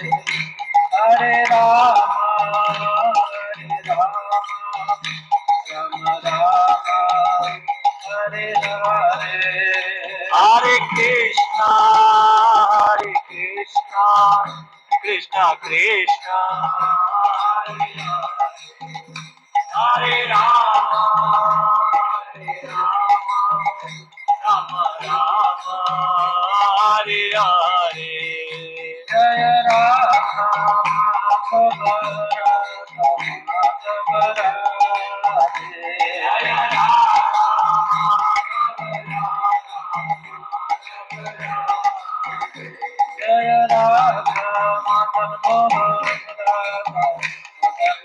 Hare Rama, Rama Rama, Hare Hare, Hare Krishna, Krishna Krishna, Hare Rama, Rama Rama, Hare Hare, Jaya Rama, Jaya Radha, Madan Mohan Radha,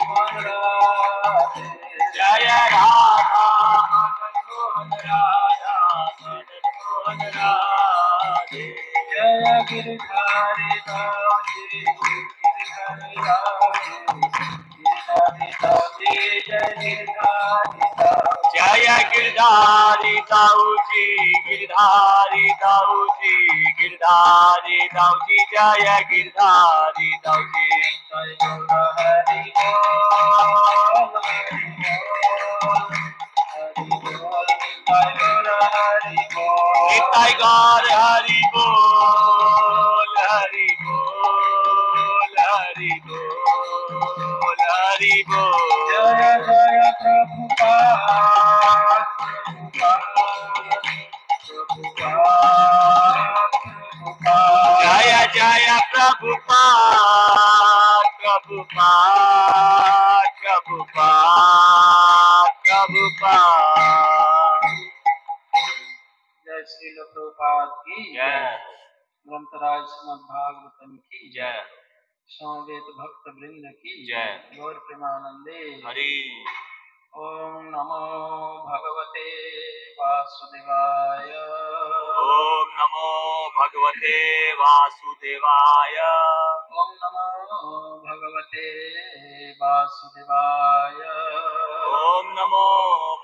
Madan Radha, Jaya Radha, Madan Mohan Radha, Madan Mohan Radha, Jaya Giridhari Radhe, Giridhari Radhe, Giridhari Radhe, Jaya Giridhari Dauji, Giridhari Dauji, Giridhari Dauji, Jaya Giridhari Dauji, Jaya Hari Bol, Nitai Gaur Hari Bol, Hari Bol, Hari Bol, Hari Bol, Jaya Jaya Prabhupada, Jaya Jaya Prabhupada, Prabhupada, Prabhupada, Prabhupada. जय श्री प्रभुपाद की जय, ग्रंथराज श्रीमद् भागवतम की जय, समवेत भक्त वृंद की जय, गौर प्रेमानंदे हरि। ओम नमो भगवते वासुदेवाय, ओम नमो भगवते वासुदेवाय, ओम नमो भगवते वासुदेवाय, ओम नमो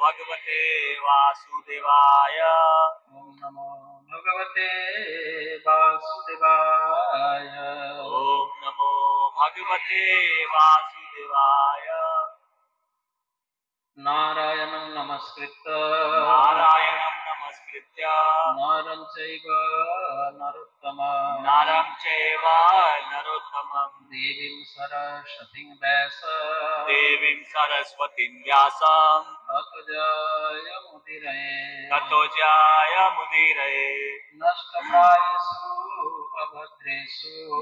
भगवते वासुदेवाय, ओम नमो भगवते वासुदेवाय, ओम नमो भगवते वासुदेवाय। नारायणं नमस्कृत्य नरं चैव नरोत्तमं देवीं सरस्वतीं व्यासं ततो जयमुदीरये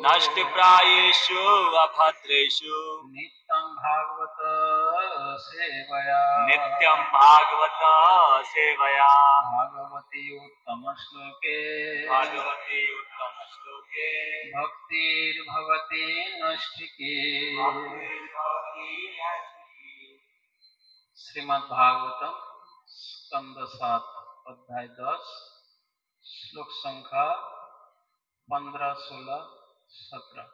नष्टप्रायेषु अभद्रेषु नित्यं भागवत सेवया भागवती उत्तम श्लोके भक्तिर्भवति नष्टिके। श्रीमद् भागवतम स्कंद 7 अध्याय 10 श्लोक संख्या 15, 16, 17।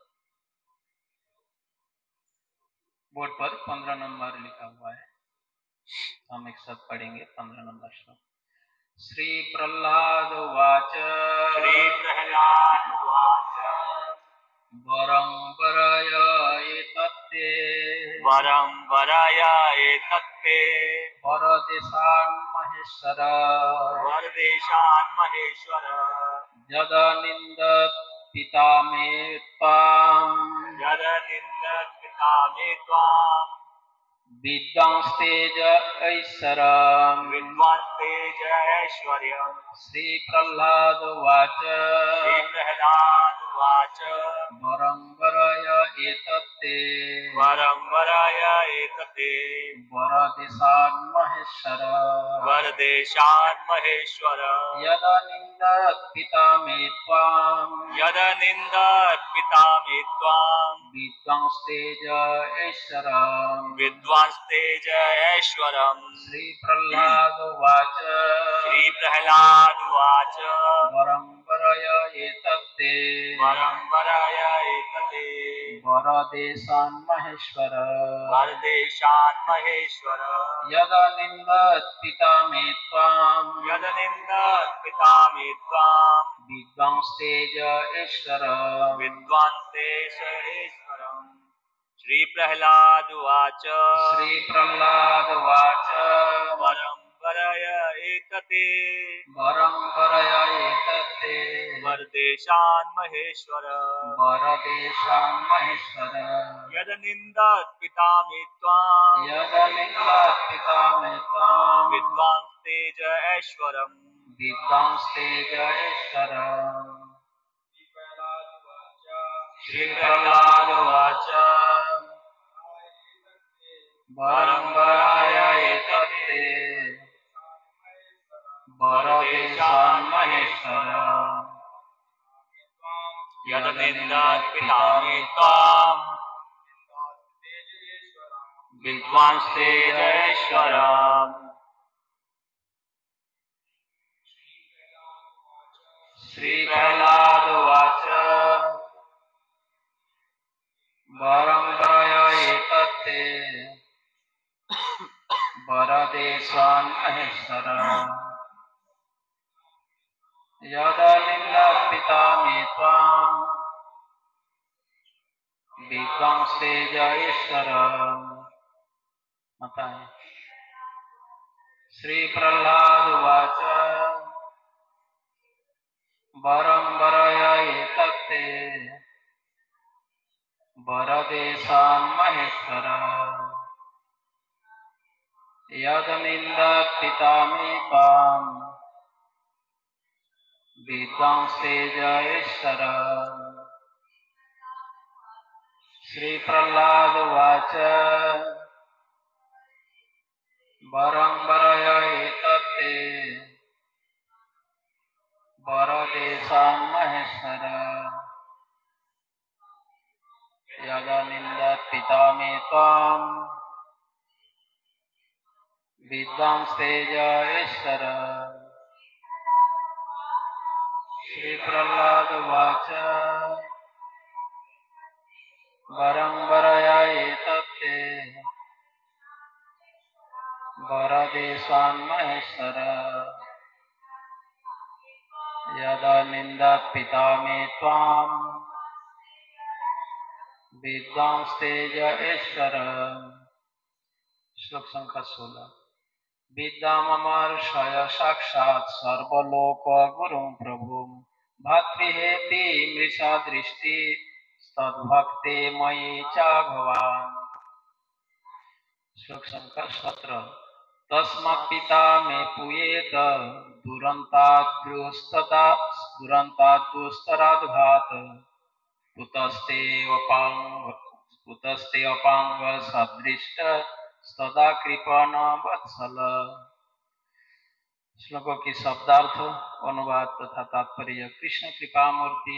बोर्ड पर 15 नंबर लिखा हुआ है, हम एक साथ पढ़ेंगे 15 नंबर श्लोक। श्री प्रह्लाद उवाच, वरं वराय एतत्ते वरदेशान् महेश्वर जदनिन्दत् पिता मे त्वाम् विद्वांस्तेज ऐश्वर्यम्। श्री प्रह्लाद उवाच, वरं वराय एतत्ते वरदेशान् महेश्वर यदनिन्दत् पिता मे त्वाम् विद्वांस्तेज ऐश्वरम्। श्री प्रह्लाद उवाच, वरं वराय एतत्ते वरदेशान् महेश्वर यदनिन्दत् पिता मे त्वाम् विद्वांस्तेज ईश्वरम् विद्वांस्तेज ईश्वरम्। श्री प्रह्लाद उवाच श्री प्रह्लाद उवाच वरं वरय एतते वरदेशान् महेश्वर यदनिन्दत् पिता मे त्वाम् विद्वांस्तेज ऐश्वरम् श्री प्रह्लाद उवाच वरं वराय एतत्ते वरदेशान् महेश्वर यदनिन्दत् पिता मे त्वाम् विद्वांस्तेज ऐश्वरम्। श्री प्रह्लाद उवाच वरं वराय एतत्ते वरदेशान् महेश्वर यदनिन्दत् पिता मे त्वाम् विद्वांस्तेज ईश्वरम्। माता है श्री प्रह्लाद उवाच वरं वराय एतत्ते वरदेशान् महेश्वर यदनिन्दत् पिता मे त्वाम् विद्वांस्तेज ईश्वरम्। श्री प्रह्लाद उवाच वरं वराय एतत्ते वरदेशान् महेश्वर यदनिन्दत् पिता मे त्वाम् विद्वांस्तेज ईश्वरम्। श्री प्रह्लाद उवाच वरं वराय एतत्ते वरदेशान् महेश्वर यदनिन्दत् पिता मे त्वाम् विद्वांस्तेज ईश्वरम्। श्लोक संख्या 16। विद्यामर्षय साक्षात् सर्वलोक गुरुं प्रभुं भातृहेति मृषा दृष्टि तद्भक्ते मयि च भवान्। श्लोक संख्या 17। तस्मात् पिता मे पूयेत दुरन्ताद्दुस्तराद्घात् कुतस्ते अपांग सदृष्ट सदा कृपण वत्सल। श्लोकों की शब्दार्थ अनुवाद तथा तात्पर्य कृष्ण कृपा मूर्ति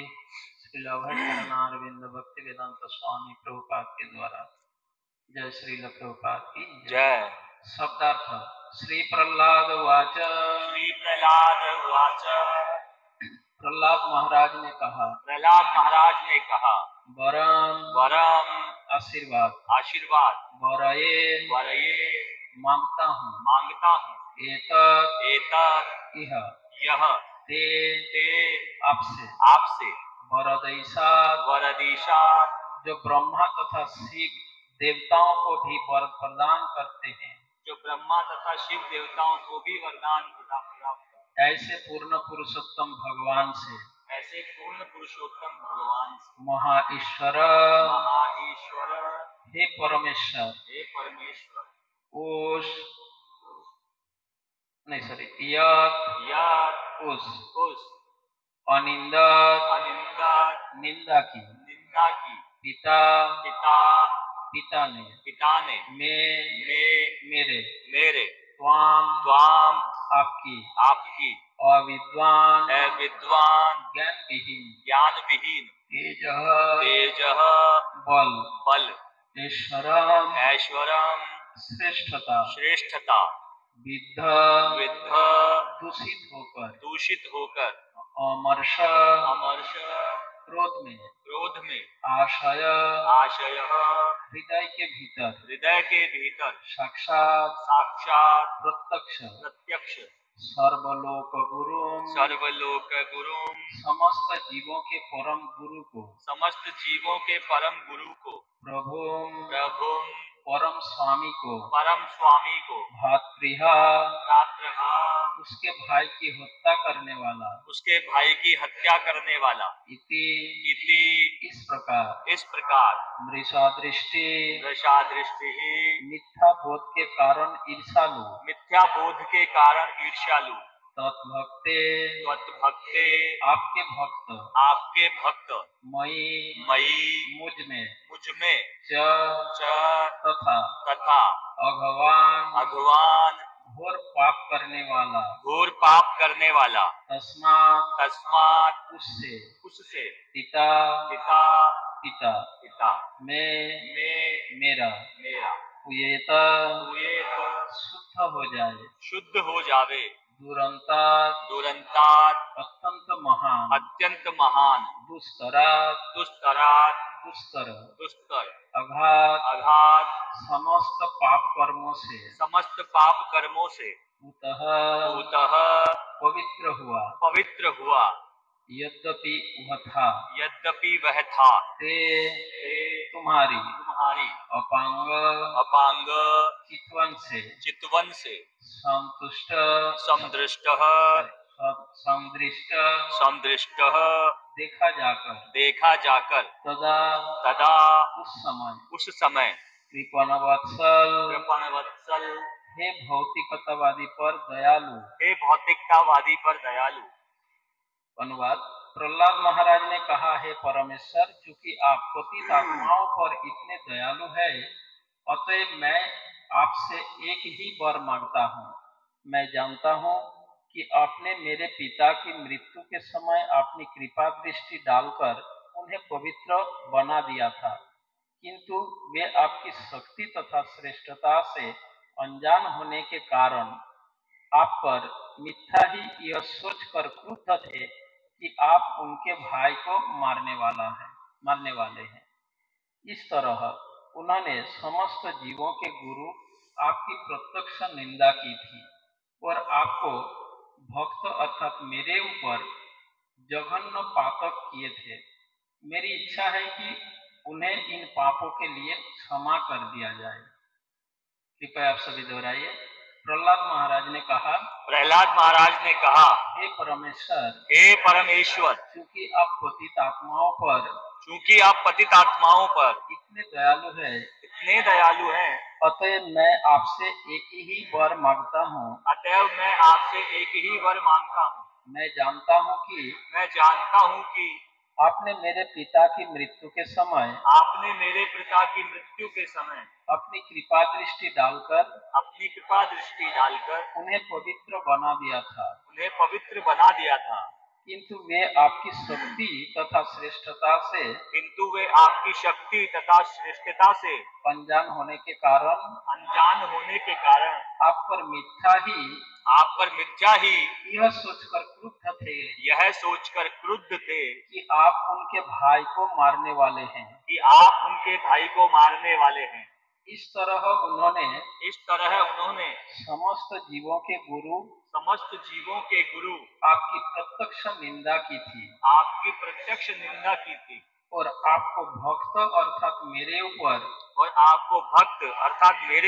श्रील अभयचरणारविंद भक्ति वेदांत स्वामी प्रभुपाद के द्वारा। जय श्रील प्रभुपाद की जय। शब्दार्थ श्री प्रह्लाद उवाच श्री प्रह्लाद उवाच प्रह्लाद महाराज ने कहा वरम वरम आशीर्वाद वरये मांगता हूँ एतत् यह ते आपसे वरदेशात् जो ब्रह्मा तथा शिव देवताओं को भी वर प्रदान करते हैं ऐसे पूर्ण पुरुषोत्तम भगवान से महाईश्वर हे परमेश्वर उस अनिंदत निंदा की पिता ने मेरे त्वाम आपकी अविद्वान ज्ञान विहीन तेज बल ऐश्वरम श्रेष्ठता विद्ध दूषित होकर अमर्ष क्रोध में आशय हृदय के भीतर साक्षात प्रत्यक्ष सर्वलोक गुरु, सर्वलोक गुरु, समस्त जीवों के परम गुरु को, समस्त जीवों के परम गुरु को, प्रभु प्रभु परम स्वामी को, परम स्वामी को, भातृहा भ्रातृहा उसके भाई की हत्या करने वाला, उसके भाई की हत्या करने वाला, इति इति इस प्रकार मृषा दृष्टि दृशा दृष्टि मिथ्या बोध के कारण ईर्षालु, मिथ्या बोध के कारण ईर्ष्यालु, तत्भक्ते त्वत्भक्ते आपके भक्त मयि मुझ में च तथा अघवान घोर पाप करने वाला तस्मात् उससे पिता में मेरा पुयेत शुद्ध हो जावे दुरंतात अत्यंत महान दुस्तर अघात समस्त पाप कर्मों से उतः पवित्र हुआ यद्यपि वह था ते तुम्हारी अपांग चितवन से समदृष्ट देखा जाकर तदा उस समय कृपणवत्सल हे भौतिकतावादी पर दयालु। अनुवाद। प्रहलाद महाराज ने कहा, हे परमेश्वर, चूंकि आप पतित आत्माओं पर इतने दयालु हैं, अतएव मैं आपसे एक ही वर मांगता हूँ। मैं जानता हूँ कि आपने मेरे पिता की मृत्यु के समय अपनी कृपा दृष्टि डालकर उन्हें पवित्र बना दिया था, किंतु वे आपकी शक्ति तथा श्रेष्ठता से अनजान होने के कारण आप पर मिथ्या ही यह सोचकर क्रुद्ध थे कि आप उनके भाई को मारने वाले हैं। इस तरह उन्होंने समस्त जीवों के गुरु आपकी प्रत्यक्ष निंदा की थी और आपको भक्त अर्थात मेरे ऊपर जघन्य पातक किए थे। मेरी इच्छा है कि उन्हें इन पापों के लिए क्षमा कर दिया जाए। कृपया आप सभी दोहराइए। प्रहलाद महाराज ने कहा, हे परमेश्वर, चूंकि आप पतित आत्माओं पर इतने दयालु हैं, अतएव मैं आपसे एक ही वर मांगता हूँ। मैं जानता हूँ कि आपने मेरे पिता की मृत्यु के समय अपनी कृपा दृष्टि डालकर उन्हें पवित्र बना दिया था, किंतु वे आपकी शक्ति तथा श्रेष्ठता से अनजान होने के कारण आप पर मिथ्या ही यह सोचकर क्रुद्ध थे कि आप उनके भाई को मारने वाले हैं। इस तरह उन्होंने समस्त जीवों के गुरु आपकी प्रत्यक्ष निंदा की थी और आपको भक्त अर्थात मेरे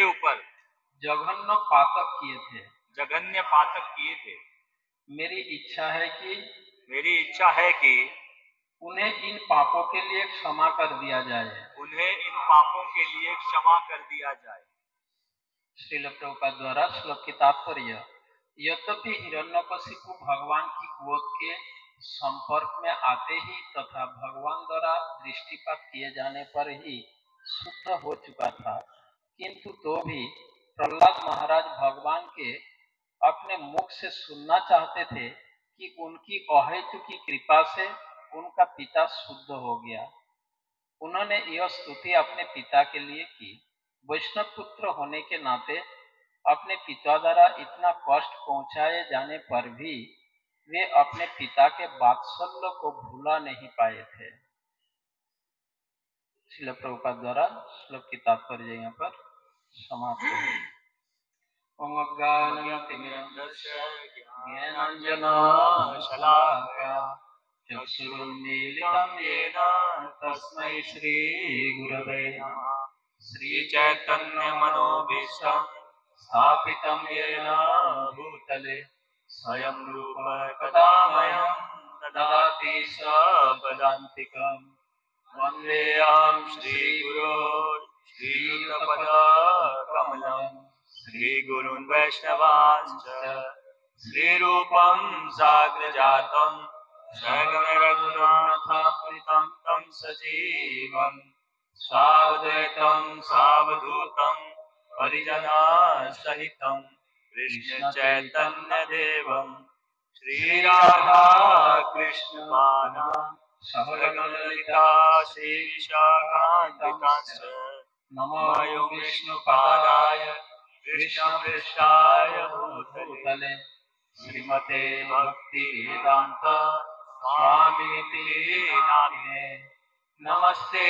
ऊपर जघन्य पातक किए थे। मेरी इच्छा है कि उन्हें इन पापों के लिए क्षमा कर दिया जाए। श्रील प्रभुपाद द्वारा श्लोक की तात्पर्य। यद्यपि हिरण्यकशिपु भगवान की गोद के संपर्क में आते ही तथा भगवान द्वारा दृष्टिपात किए जाने पर ही शुद्ध हो चुका था, किंतु तो भी प्रहलाद महाराज भगवान के अपने मुख से सुनना चाहते थे कि उनकी अहेतुकी कृपा से उनका पिता शुद्ध हो गया। उन्होंने यह स्तुति अपने पिता के लिए की। वैष्णव पुत्र होने के नाते अपने पिता द्वारा इतना कष्ट पहुंचाए जाने पर भी वे अपने पिता के वात्सल्य को भूला नहीं पाए थे। श्रील प्रभुपाद द्वारा श्लोक की तात्पर्य यहाँ पर समाप्त है। ओम अज्ञानतिमिरन्धस्य ज्ञानाञ्जनशलाकया चक्षुरुन्मीलितं येन तस्मै श्रीगुरवे नमः। श्रीचैतन्यमनोभीष्टं स्थापितं येन भूतले स्वयं रूप कदा मह्यं ददाति स्वपदान्तिकम्। वन्देऽहं श्रीगुरो श्रीयुतपदकमलम् श्रीगुरून् वैष्णवांश्च श्रीरूपं साग्रजातं सगणरघुनाथान्वितं तं सजीवं सावधूतं सावधूतं परिजनसहितं कृष्णचैतन्यदेवं श्रीराधा कृष्णपादान् सहगणललिता श्रीविशाखान्वितांश्च नमो विष्णुपादाय कृष्णपृष्ठाय भूतले श्रीमते भक्तिवेदान्त स्वामिनिति नामिने। नमस्ते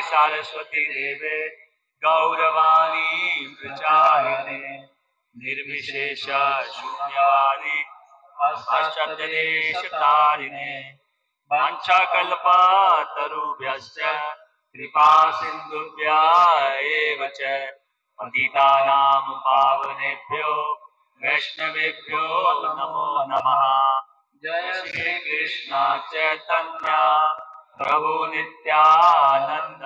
सरस्वती देवे गौरवाणी प्रचारिणे निर्विशेष शून्यवादी अष्टदेशतारिणे वाञ्छाकल्पतरुभ्यश्च कृपा सिन्धुभ्य एव च पतितानां पावनेभ्यो वैष्णवेभ्यो नमो नमः। जय श्री कृष्ण चैतन्य प्रभु नित्यानंद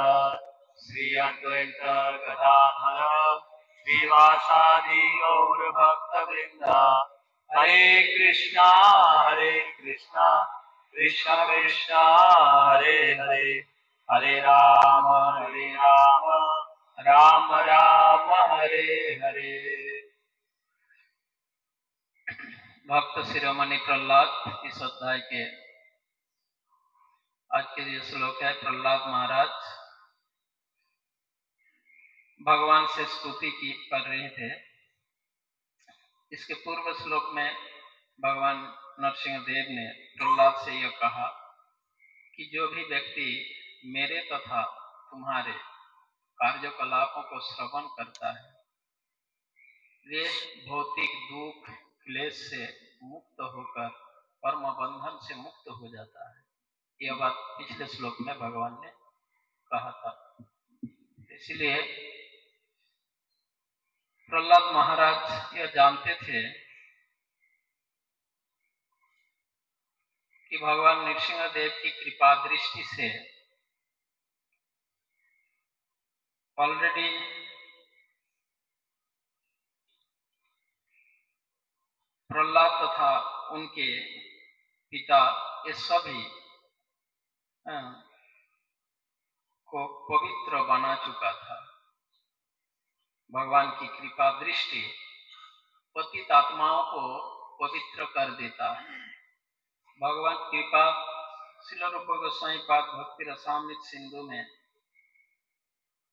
श्री अद्वैत गदाधर श्रीवासादि गौर भक्त वृंद। हरे कृष्णा कृष्ण कृष्ण हरे हरे हरे राम राम राम हरे हरे। भक्त शिरोमणि प्रहलाद इस अध्याय के आज के जो श्लोक है, प्रहलाद महाराज भगवान से स्तुति की कर रहे थे। इसके पूर्व श्लोक में भगवान नरसिंह देव ने प्रहलाद से यह कहा कि जो भी व्यक्ति मेरे तथा तुम्हारे कार्यकलापों को श्रवण करता है वे भौतिक दुख क्लेश से मुक्त होकर कर्म बंधन से मुक्त हो जाता है। यह बात पिछले श्लोक में भगवान ने कहा था। इसलिए प्रहलाद महाराज यह जानते थे कि भगवान नरसिंह देव की कृपा दृष्टि से ऑलरेडी प्रहलाद तथा उनके पिता ये सभी को पवित्र बना चुका था। भगवान की कृपा दृष्टि पतित आत्माओं को पवित्र कर देता है। भगवान कृपा श्रील रूप गोस्वामी पाद भक्ति रसामृत सिंधु में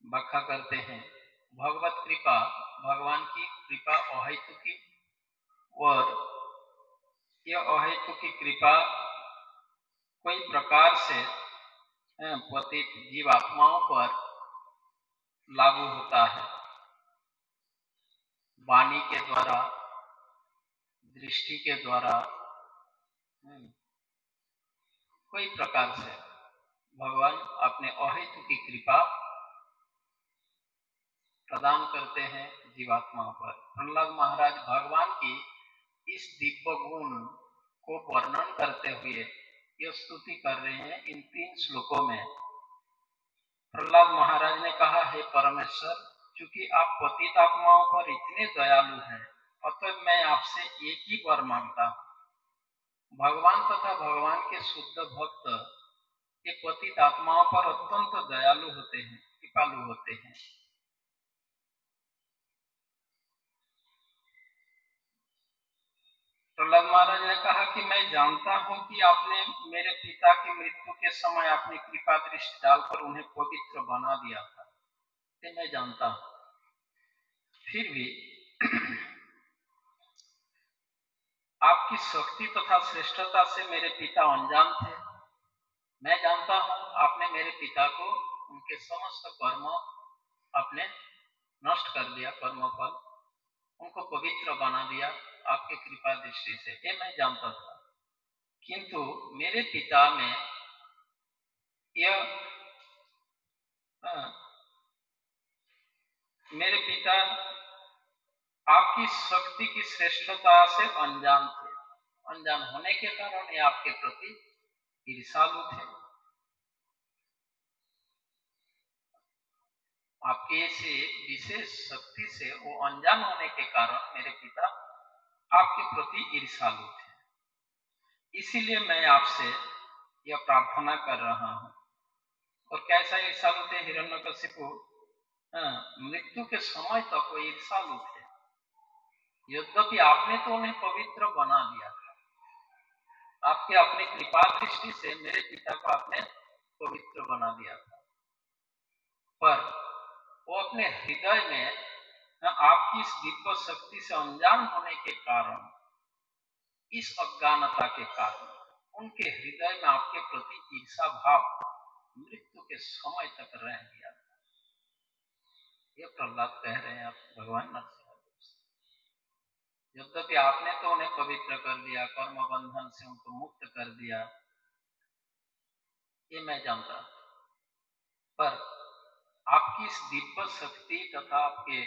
व्याख्या करते हैं। भगवत कृपा भगवान की कृपा अहेतुकी और यह अहेतुकी कृपा कोई प्रकार से पतित जीवात्माओं पर लागू होता है। वाणी के द्वारा, दृष्टि के द्वारा, कोई प्रकार से भगवान अपने अहेतुकी कृपा प्रदान करते हैं जीवात्माओं पर। प्रहलाद महाराज भगवान की इस दिव्य गुण को वर्णन करते हुए यह स्तुति कर रहे हैं इन 3 श्लोकों में। प्रहलाद महाराज ने कहा, हे परमेश्वर, चूंकि आप पतित आत्माओं पर इतने दयालु हैं, अतः मैं आपसे एक ही वर मांगता हूँ। भगवान तथा भगवान के शुद्ध भक्त ये पतित आत्माओं पर अत्यंत दयालु होते हैं, कृपालु होते हैं। प्रहलाद महाराज ने कहा कि मैं जानता हूं कि आपने मेरे पिता की मृत्यु के समय अपनी कृपा दृष्टि डालकर उन्हें पवित्र बना दिया था, ये मैं जानता हूं। फिर भी आपकी शक्ति तथा श्रेष्ठता से मेरे पिता अनजान थे। मैं जानता हूं आपने मेरे पिता को उनके समस्त कर्म आपने नष्ट कर दिया, कर्मफल। उनको पवित्र बना दिया आपके कृपा दृष्टि से, ये मैं जानता था। किंतु मेरे पिता में यह मेरे पिता आपकी शक्ति की श्रेष्ठता से अनजान थे। अनजान होने के कारण ये आपके प्रति ईर्ष्यालु थे। आपकी ऐसी विशेष शक्ति से वो अनजान होने के कारण मेरे पिता आपके प्रति ईर्ष्यालु थे। इसीलिए मैं आपसे यह प्रार्थना कर रहा हूं। और कैसा ईर्ष्यालु थे हिरण्यकशिपु? मृत्यु के समय तक वो ईर्ष्यालु थे। यद्यपि आपने तो उन्हें पवित्र बना दिया था, आपके अपनी कृपा दृष्टि से मेरे पिता को आपने पवित्र बना दिया था, पर वो अपने हृदय में आपकी इस दिव्य शक्ति से अनजान होने के कारण, इस अज्ञानता के कारण उनके हृदय में आपके प्रति ईर्षा भाव मृत्यु के समय तक रह गया। ये प्रहलाद कह रहे हैं आप भगवान नरसिंह। यद्यपि आपने तो उन्हें पवित्र कर दिया, कर्म बंधन से उनको मुक्त कर दिया, ये मैं जानता, पर आपकी इस दिव्य शक्ति तथा आपकी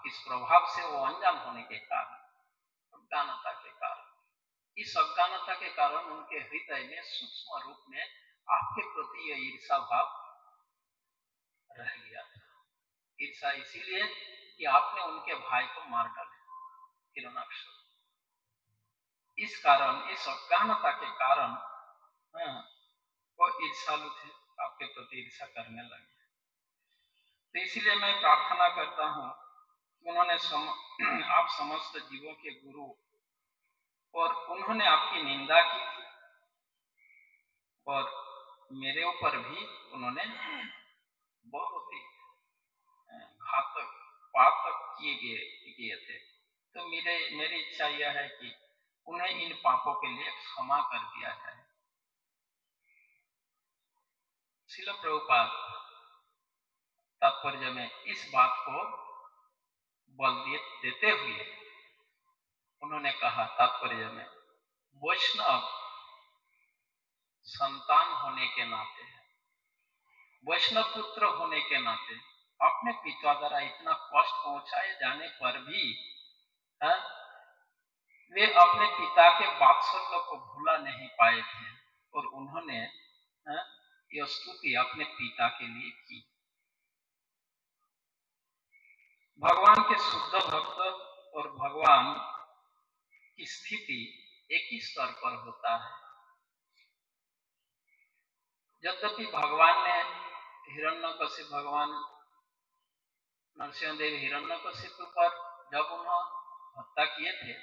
इस प्रभाव से वो अनजान होने के कारण, अज्ञानता के कारण, इस अज्ञानता के कारण उनके हृदय में सूक्ष्म रूप में आपके प्रति यह ईर्षा भाव रह गया था। ईर्षा इसीलिए कि आपने उनके भाई को मार डाला, हिरण्याक्ष। इस कारण, इस अज्ञानता के कारण वो ईर्ष्यालु थे, आपके प्रति ईर्षा करने लगे। तो इसीलिए मैं प्रार्थना करता हूं कि उन्होंने आप समस्त जीवों के गुरु, और उन्होंने आपकी निंदा की थी और मेरे ऊपर भी उन्होंने बहुत ही घातक पातक किए थे। तो मेरी इच्छा यह है कि उन्हें इन पापों के लिए क्षमा कर दिया जाए। श्रील प्रभुपाद तात्पर्य में इस बात को बल देते हुए उन्होंने कहा, तात्पर्य में वैष्णव संतान होने के नाते, वैष्णव पुत्र होने के नाते अपने पिता द्वारा इतना कष्ट पहुंचाए जाने पर भी वे अपने पिता के वात्सल्य को भूला नहीं पाए थे और उन्होंने यह स्तुति अपने पिता के लिए की। भगवान के शुद्ध भक्त और भगवान की स्थिति एक ही स्तर पर होता है। यद्यपि भगवान ने हिरण्यकशिप, भगवान नरसिंह देव हिरण्यकशिप पर जब उन्होंने हत्या किए थे